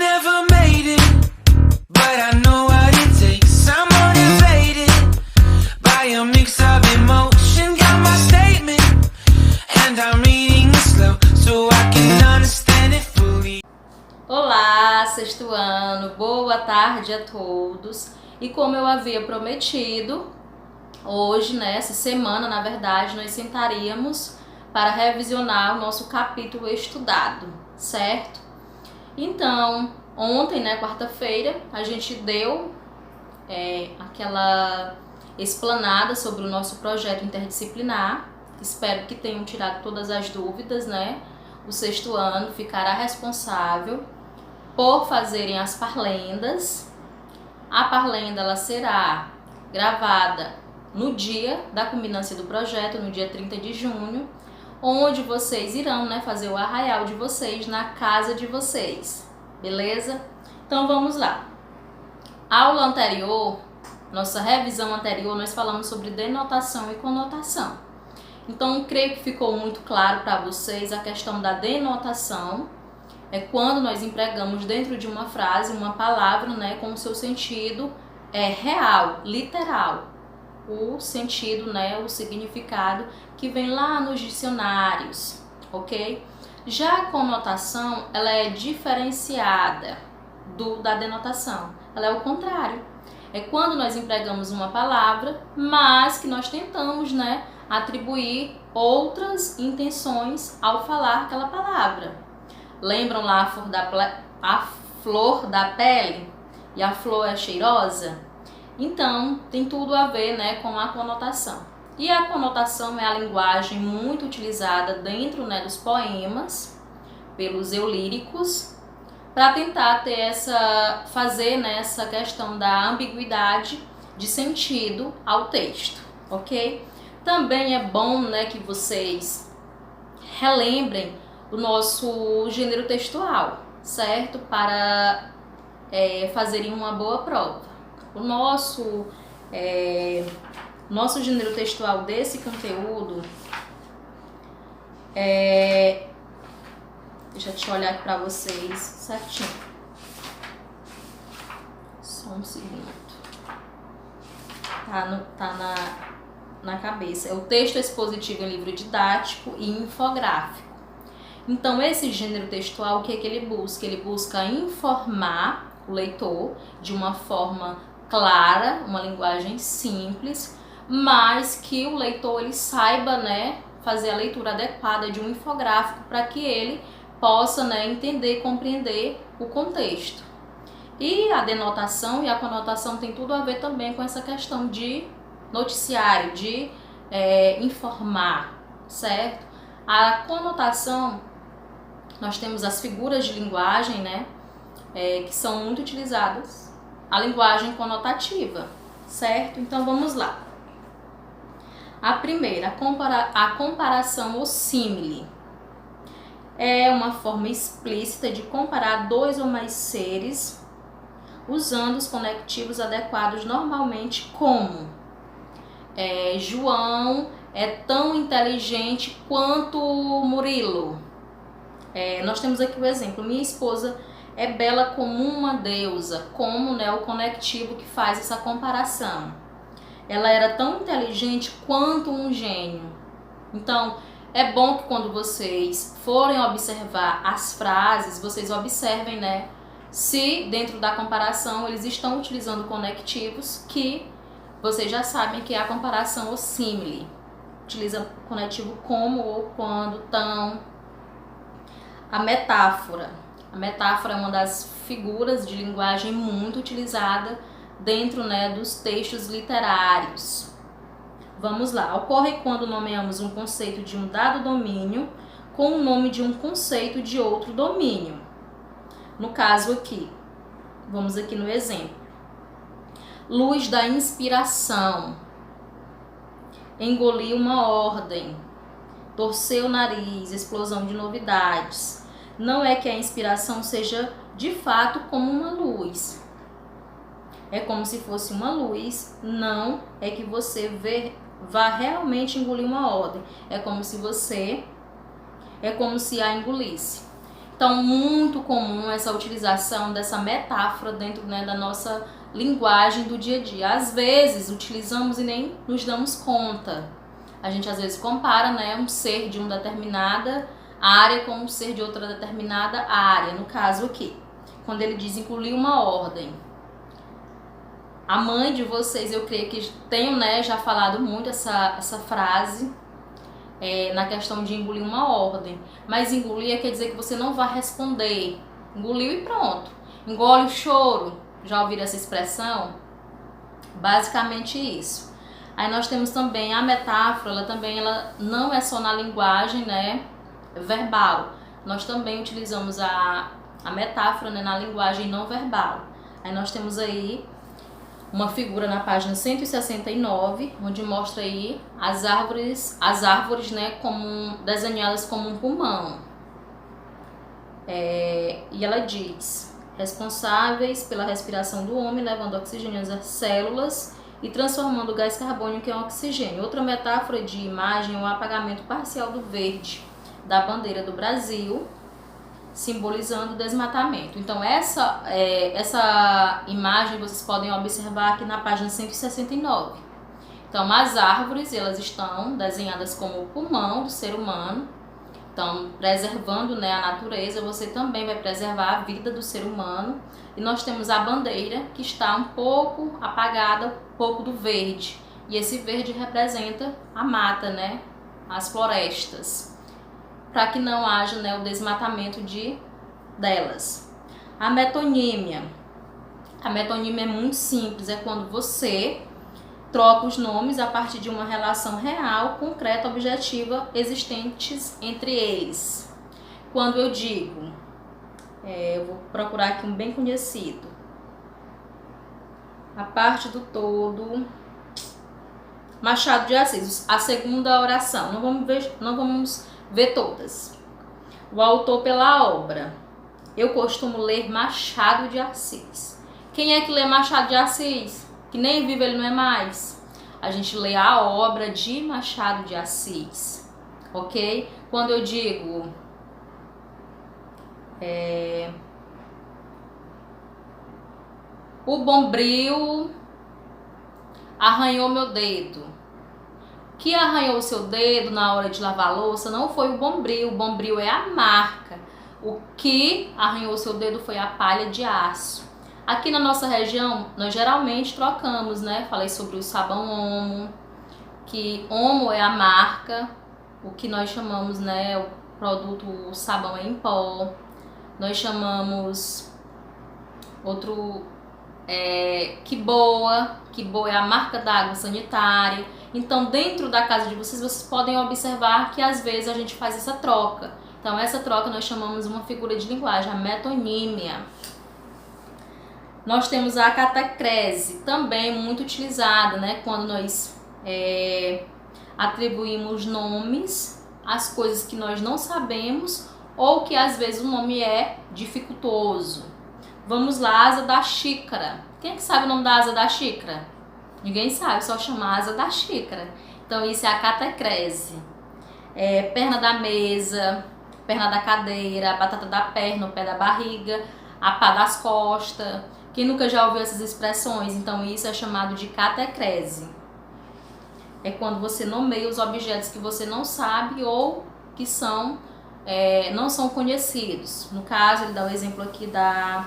never made it, but I know what it takes. I'm motivated by a mix of emotion. Got my statement, and I'm reading it slow so I can understand it fully. Olá, sexto ano, boa tarde a todos. E como eu havia prometido, hoje, essa semana, na verdade, nós sentaríamos para revisionar o nosso capítulo estudado, certo? Então, ontem, quarta-feira, a gente deu aquela explanada sobre o nosso projeto interdisciplinar. Espero que tenham tirado todas as dúvidas, O sexto ano ficará responsável por fazerem as parlendas. A parlenda ela será gravada no dia da culminância do projeto, no dia 30 de junho, onde vocês irão fazer o arraial de vocês na casa de vocês, beleza? Então vamos lá. Aula anterior, nossa revisão anterior, nós falamos sobre denotação e conotação. Então creio que ficou muito claro para vocês a questão da denotação. É quando nós empregamos dentro de uma frase uma palavra com o seu sentido real, literal. O sentido, o significado que vem lá nos dicionários, ok? Já a conotação, ela é diferenciada da denotação. Ela é o contrário. É quando nós empregamos uma palavra, mas que nós tentamos, atribuir outras intenções ao falar aquela palavra. Lembram lá a flor da pele? E a flor é cheirosa? Então, tem tudo a ver com a conotação. E a conotação é a linguagem muito utilizada dentro dos poemas, pelos eulíricos, para tentar fazer essa questão da ambiguidade de sentido ao texto, ok? Também é bom que vocês relembrem o nosso gênero textual, certo? Para fazerem uma boa prova. O nosso gênero textual desse conteúdo deixa eu olhar aqui para vocês certinho. Só um segundo. Tá na cabeça. É o texto expositivo em livro didático e infográfico. Então, esse gênero textual, o que ele busca? Ele busca informar o leitor de uma forma clara, uma linguagem simples, mas que o leitor ele saiba fazer a leitura adequada de um infográfico para que ele possa entender e compreender o contexto. E a denotação e a conotação tem tudo a ver também com essa questão de noticiário, de informar, certo? A conotação, nós temos as figuras de linguagem, que são muito utilizadas. A linguagem conotativa, certo? Então vamos lá. A primeira, a comparação ou símile. É uma forma explícita de comparar dois ou mais seres usando os conectivos adequados, normalmente como João é tão inteligente quanto Murilo. Nós temos aqui o exemplo, minha esposa é bela como uma deusa, como o conectivo que faz essa comparação. Ela era tão inteligente quanto um gênio. Então, é bom que quando vocês forem observar as frases, vocês observem, se dentro da comparação eles estão utilizando conectivos que vocês já sabem que é a comparação ou símile. Utiliza o conectivo como, ou, quando, tão. A metáfora. A metáfora é uma das figuras de linguagem muito utilizada dentro dos textos literários. Vamos lá. Ocorre quando nomeamos um conceito de um dado domínio com o nome de um conceito de outro domínio. No caso aqui, vamos aqui no exemplo. Luz da inspiração. Engoliu uma ordem. Torceu o nariz. Explosão de novidades. Não é que a inspiração seja de fato como uma luz. É como se fosse uma luz, não é que você vá realmente engolir uma ordem. É como se a engolisse. Então, muito comum essa utilização dessa metáfora dentro, né, da nossa linguagem do dia a dia. Às vezes, utilizamos e nem nos damos conta. A gente, às vezes, compara, né, um ser de uma determinada área com um ser de outra determinada área. No caso aqui, quando ele diz engolir uma ordem. A mãe de vocês, eu creio que tenham, né, já falado muito essa frase, na questão de engolir uma ordem. Mas engolir quer dizer que você não vai responder. Engoliu e pronto. Engole o choro. Já ouviram essa expressão? Basicamente isso. Aí nós temos também a metáfora, ela não é só na linguagem, né, verbal. Nós também utilizamos a metáfora, né, na linguagem não verbal. Aí nós temos aí uma figura na página 169, onde mostra aí as árvores, né, desenhadas como um pulmão. E ela diz: responsáveis pela respiração do homem, levando oxigênio às células e transformando o gás carbônico em oxigênio. Outra metáfora de imagem é o apagamento parcial do verde da bandeira do Brasil, simbolizando o desmatamento. Então essa imagem vocês podem observar aqui na página 169. Então as árvores, elas estão desenhadas como o pulmão do ser humano. Então, preservando, né, a natureza, você também vai preservar a vida do ser humano. E nós temos a bandeira, que está um pouco apagada, um pouco do verde. E esse verde representa a mata, né, as florestas, para que não haja, né, o desmatamento delas. A metonímia. A metonímia é muito simples, é quando você troca os nomes a partir de uma relação real, concreta, objetiva, existentes entre eles. Quando eu digo, eu vou procurar aqui um bem conhecido, a parte do todo, Machado de Assis, a segunda oração. Não vamos ver todas. O autor pela obra. Eu costumo ler Machado de Assis. Quem é que lê Machado de Assis? Que nem vive ele não é mais. A gente lê a obra de Machado de Assis, ok? Quando eu digo o bombril arranhou meu dedo. Que arranhou o seu dedo na hora de lavar a louça não foi o bombril é a marca. O que arranhou o seu dedo foi a palha de aço. Aqui na nossa região, nós geralmente trocamos, né? Falei sobre o sabão Omo, que Omo é a marca, o que nós chamamos, né, o produto, o sabão é em pó. Nós chamamos outro, que boa é a marca da água sanitária. Então, dentro da casa de vocês podem observar que às vezes a gente faz essa troca. Então, essa troca nós chamamos uma figura de linguagem, a metonímia. Nós temos a catacrese, também muito utilizada, né? Quando nós atribuímos nomes às coisas que nós não sabemos ou que às vezes o nome é dificultoso. Vamos lá, asa da xícara. Quem é que sabe o nome da asa da xícara? Ninguém sabe, só chama asa da xícara. Então isso é a catacrese. Perna da mesa, perna da cadeira, a batata da perna, o pé da barriga, a pá das costas. Quem nunca já ouviu essas expressões? Então isso é chamado de catacrese. É quando você nomeia os objetos que você não sabe ou que não são conhecidos. No caso, ele dá o exemplo aqui da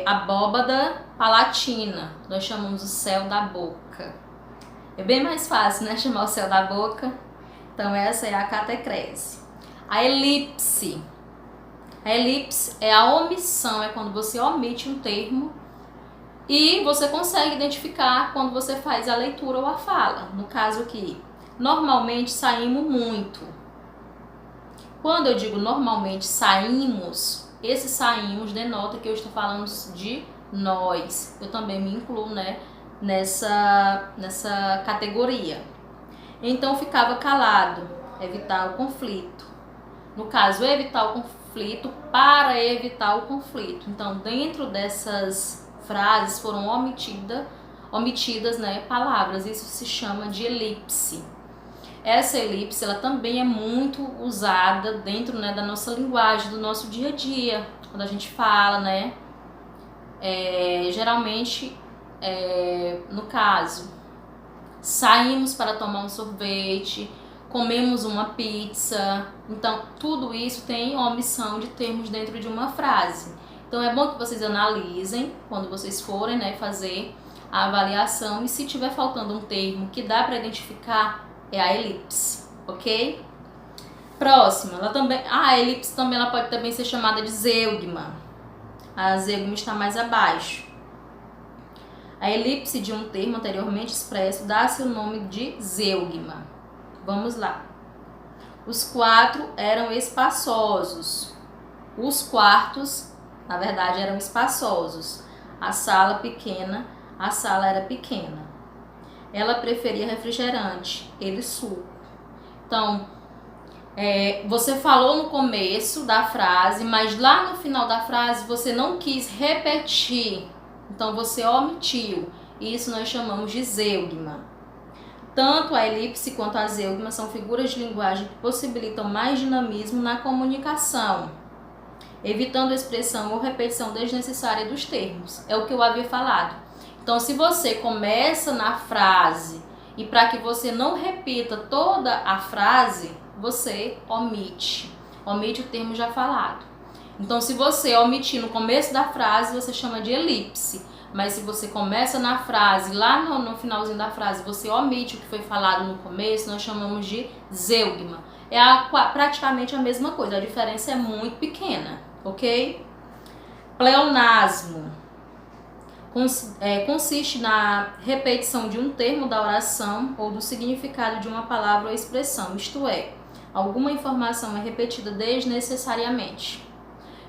abóbada palatina. Nós chamamos o céu da boca. É bem mais fácil, né? Chamar o céu da boca. Então essa é a catacrese. A elipse. A elipse é a omissão, é quando você omite um termo e você consegue identificar quando você faz a leitura ou a fala. No caso aqui, normalmente saímos muito. Quando eu digo normalmente saímos, esse saímos denota que eu estou falando de nós. Eu também me incluo, né, nessa categoria. Então ficava calado, evitar o conflito. No caso, evitar o conflito para evitar o conflito. Então, dentro dessas frases foram omitidas, né, palavras. Isso se chama de elipse. essa elipse ela também é muito usada dentro, né, da nossa linguagem, do nosso dia a dia, quando a gente fala, né? Geralmente, no caso, saímos para tomar um sorvete, comemos uma pizza. Então, tudo isso tem omissão de termos dentro de uma frase. Então, é bom que vocês analisem quando vocês forem, né, fazer a avaliação. E se tiver faltando um termo que dá para identificar, é a elipse, ok? Próxima, a elipse também ela pode também ser chamada de zeugma. A zeugma está mais abaixo. A elipse de um termo anteriormente expresso dá-se o nome de zeugma. Vamos lá. Os 4 eram espaçosos. Os quartos, na verdade, eram espaçosos. A sala pequena, a sala era pequena. Ela preferia refrigerante, ele suco. Então, você falou no começo da frase, mas lá no final da frase você não quis repetir. Então, você omitiu. Isso nós chamamos de zeugma. Tanto a elipse quanto a zeugma são figuras de linguagem que possibilitam mais dinamismo na comunicação, evitando expressão ou repetição desnecessária dos termos. É o que eu havia falado. Então, se você começa na frase e para que você não repita toda a frase, você omite o termo já falado. Então, se você omitir no começo da frase, você chama de elipse. Mas se você começa na frase, lá no finalzinho da frase, você omite o que foi falado no começo, nós chamamos de zeugma. É praticamente a mesma coisa, a diferença é muito pequena, ok? Pleonasmo consiste na repetição de um termo da oração ou do significado de uma palavra ou expressão, isto é, alguma informação é repetida desnecessariamente.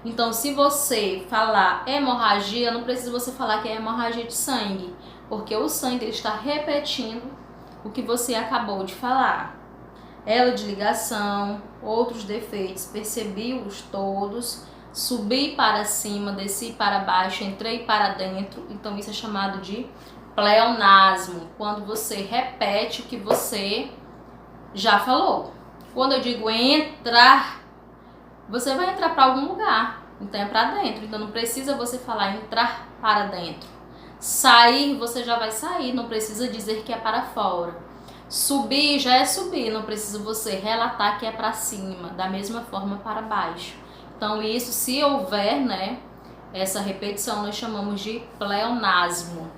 Então, se você falar hemorragia, não precisa você falar que é hemorragia de sangue, porque o sangue ele está repetindo o que você acabou de falar. Ela de ligação, outros defeitos, percebi-os todos, subi para cima, desci para baixo, entrei para dentro. Então, isso é chamado de pleonasmo, quando você repete o que você já falou. Quando eu digo entrar, você vai entrar para algum lugar, então é para dentro. Então não precisa você falar entrar para dentro. Sair, você já vai sair, não precisa dizer que é para fora. Subir, já é subir, não precisa você relatar que é para cima. Da mesma forma para baixo. Então isso, se houver, né, essa repetição, nós chamamos de pleonasmo.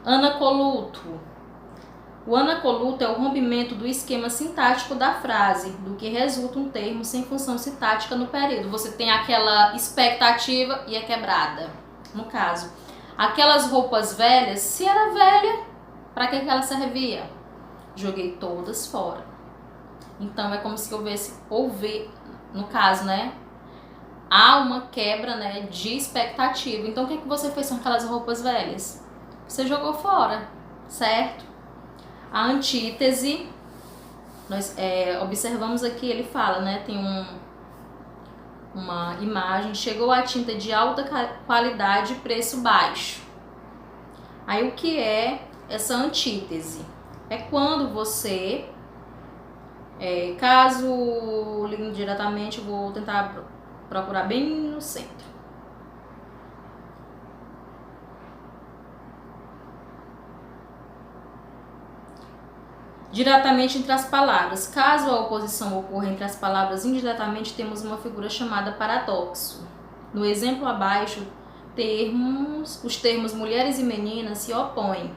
Anacoluto. O anacoluto é o rompimento do esquema sintático da frase, do que resulta um termo sem função sintática no período. Você tem aquela expectativa e é quebrada. No caso, aquelas roupas velhas, se era velha, para que ela servia? Joguei todas fora. Então é como se houvesse, no caso, né? Há uma quebra, né, de expectativa. Então o que você fez com aquelas roupas velhas? Você jogou fora, certo? A antítese, nós observamos aqui, ele fala, né? Tem uma imagem, chegou a tinta de alta qualidade e preço baixo. Aí o que é essa antítese? É quando você, caso ligue diretamente, eu vou tentar procurar bem no centro. Diretamente entre as palavras. Caso a oposição ocorra entre as palavras indiretamente, temos uma figura chamada paradoxo. No exemplo abaixo, os termos mulheres e meninas se opõem,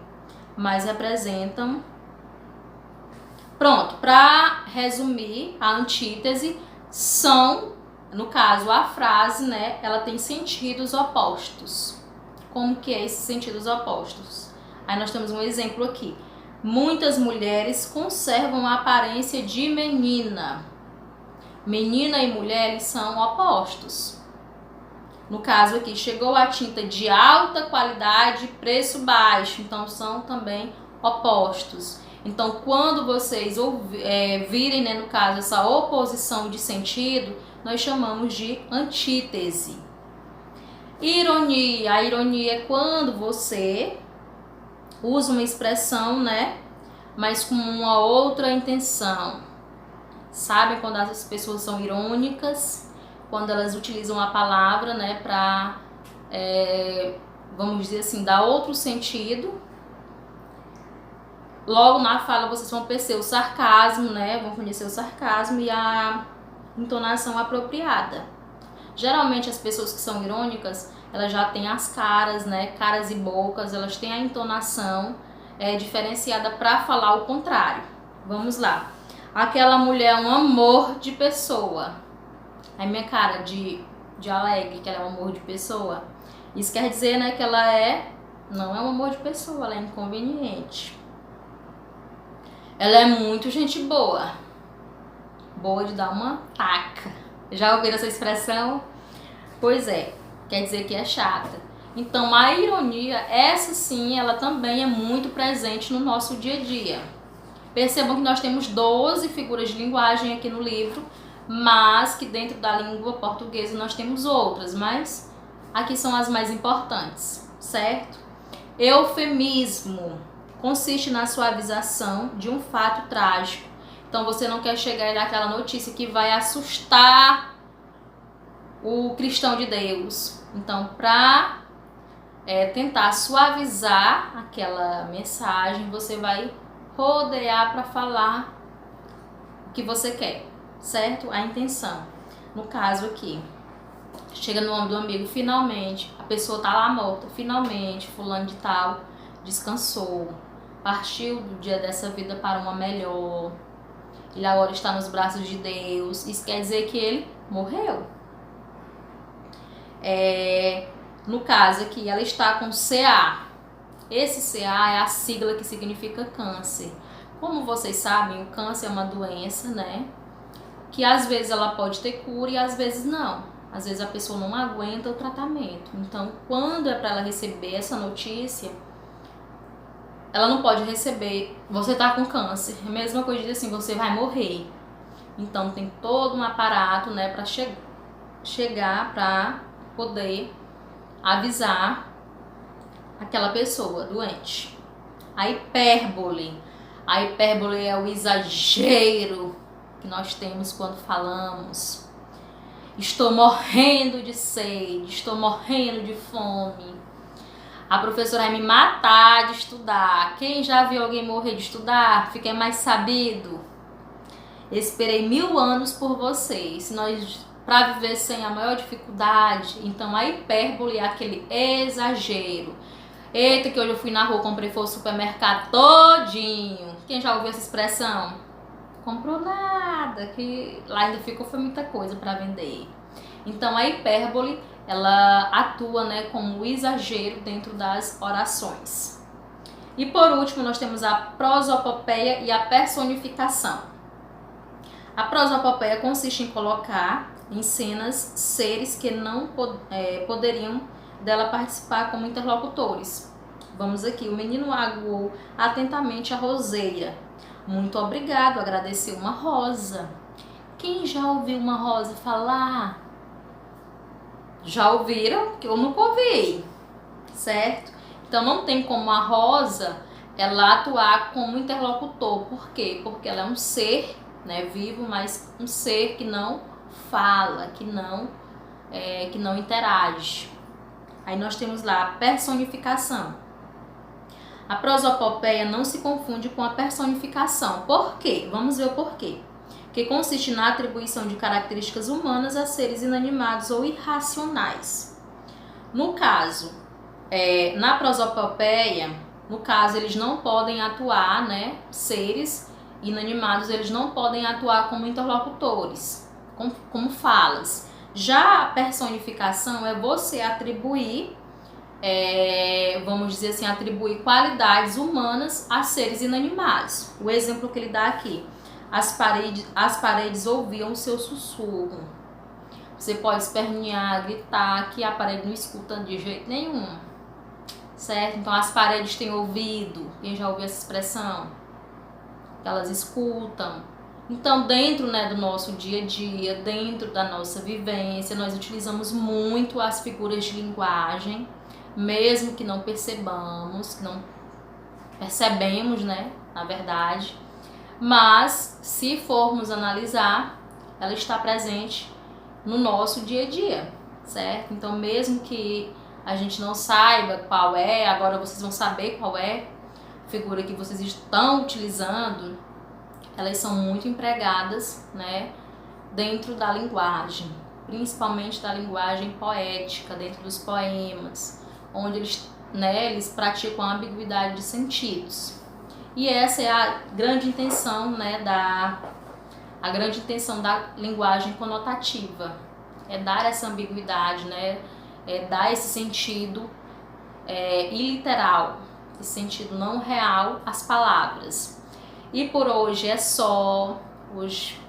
mas representam... Pronto, para resumir, a antítese são, no caso, a frase, né, ela tem sentidos opostos. Como que é esses sentidos opostos? Aí nós temos um exemplo aqui. Muitas mulheres conservam a aparência de menina. Menina e mulher eles são opostos. No caso aqui, chegou a tinta de alta qualidade, preço baixo. Então, são também opostos. Então, quando vocês virem, né, no caso, essa oposição de sentido, nós chamamos de antítese. Ironia. A ironia é quando você usa uma expressão, né, mas com uma outra intenção. Sabem quando as pessoas são irônicas, quando elas utilizam a palavra, né, para, vamos dizer assim, dar outro sentido. Logo na fala vocês vão perceber o sarcasmo, né, vão conhecer o sarcasmo e a entonação apropriada. Geralmente as pessoas que são irônicas, elas já têm as caras, né, caras e bocas, elas têm a entonação diferenciada para falar o contrário. Vamos lá. Aquela mulher é um amor de pessoa. Aí minha cara de alegre, que ela é um amor de pessoa. Isso quer dizer, né, que ela não é um amor de pessoa, ela é inconveniente. Ela é muito gente boa. Boa de dar uma taca. Já ouviram essa expressão? Pois é, quer dizer que é chata. Então a ironia, essa sim, ela também é muito presente no nosso dia a dia. Percebam que nós temos 12 figuras de linguagem aqui no livro, mas que dentro da língua portuguesa nós temos outras, mas aqui são as mais importantes, certo? Eufemismo consiste na suavização de um fato trágico. Então você não quer chegar e dar aquela notícia que vai assustar o cristão de Deus. Então, para tentar suavizar aquela mensagem, você vai rodear para falar o que você quer, certo? A intenção. No caso aqui, chega no nome do amigo, finalmente, a pessoa tá lá morta, finalmente, fulano de tal descansou, partiu do dia dessa vida para uma melhor, ele agora está nos braços de Deus. Isso quer dizer que ele morreu. No caso aqui, ela está com CA. Esse CA é a sigla que significa câncer. Como vocês sabem, o câncer é uma doença, né, que às vezes ela pode ter cura e às vezes não. Às vezes a pessoa não aguenta o tratamento. Então, quando é para ela receber essa notícia, ela não pode receber, você tá com câncer. É a mesma coisa de assim, você vai morrer. Então, tem todo um aparato, né, para chegar para poder avisar aquela pessoa doente. A hipérbole. A hipérbole é o exagero que nós temos quando falamos. Estou morrendo de sede, estou morrendo de fome. A professora vai me matar de estudar. Quem já viu alguém morrer de estudar? Fiquei mais sabido. Esperei 1000 anos por vocês. Para viver sem a maior dificuldade. Então a hipérbole é aquele exagero. Eita, que hoje eu fui na rua, comprei, foi o supermercado todinho. Quem já ouviu essa expressão? Comprou nada, que lá ainda foi muita coisa para vender. Então a hipérbole, ela atua, né, como o exagero dentro das orações. E por último, nós temos a prosopopeia e a personificação. A prosopopeia consiste em colocar em cenas seres que não poderiam dela participar como interlocutores. Vamos aqui, o menino aguou atentamente a roseira. Muito obrigado, agradeceu uma rosa. Quem já ouviu uma rosa falar? Já ouviram? Que eu nunca ouvi, certo? Então não tem como a rosa ela atuar como interlocutor. Por quê? Porque ela é um ser, né, vivo, mas um ser que não fala, que não interage. Aí nós temos lá a personificação. A prosopopeia não se confunde com a personificação. Por quê? Vamos ver o porquê. Que consiste na atribuição de características humanas a seres inanimados ou irracionais. No caso, na prosopopeia, no caso, eles não podem atuar, né, seres inanimados, eles não podem atuar como interlocutores, como falas. Já a personificação é você atribuir, vamos dizer assim, atribuir qualidades humanas a seres inanimados. O exemplo que ele dá aqui: as paredes ouviam o seu sussurro. Você pode espernear, gritar, que a parede não escuta de jeito nenhum, certo? Então as paredes têm ouvido. Quem já ouviu essa expressão? Elas escutam. Então, dentro, né, do nosso dia a dia, dentro da nossa vivência, nós utilizamos muito as figuras de linguagem, mesmo que não percebamos, que não percebemos, né, na verdade, mas se formos analisar, ela está presente no nosso dia a dia, certo? Então, mesmo que a gente não saiba qual é, agora vocês vão saber qual é a figura que vocês estão utilizando, elas são muito empregadas, né, dentro da linguagem, principalmente da linguagem poética, dentro dos poemas, onde eles praticam a ambiguidade de sentidos. E essa é a grande intenção, né, a grande intenção da linguagem conotativa, é dar essa ambiguidade, né, é dar esse sentido iliteral, esse sentido não real às palavras. E por hoje é só. Hoje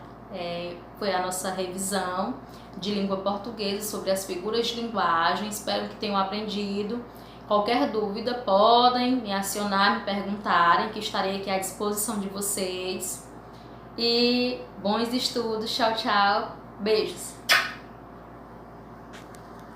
foi a nossa revisão de língua portuguesa sobre as figuras de linguagem. Espero que tenham aprendido. Qualquer dúvida podem me acionar, me perguntarem, que estarei aqui à disposição de vocês. E bons estudos. Tchau, tchau. Beijos.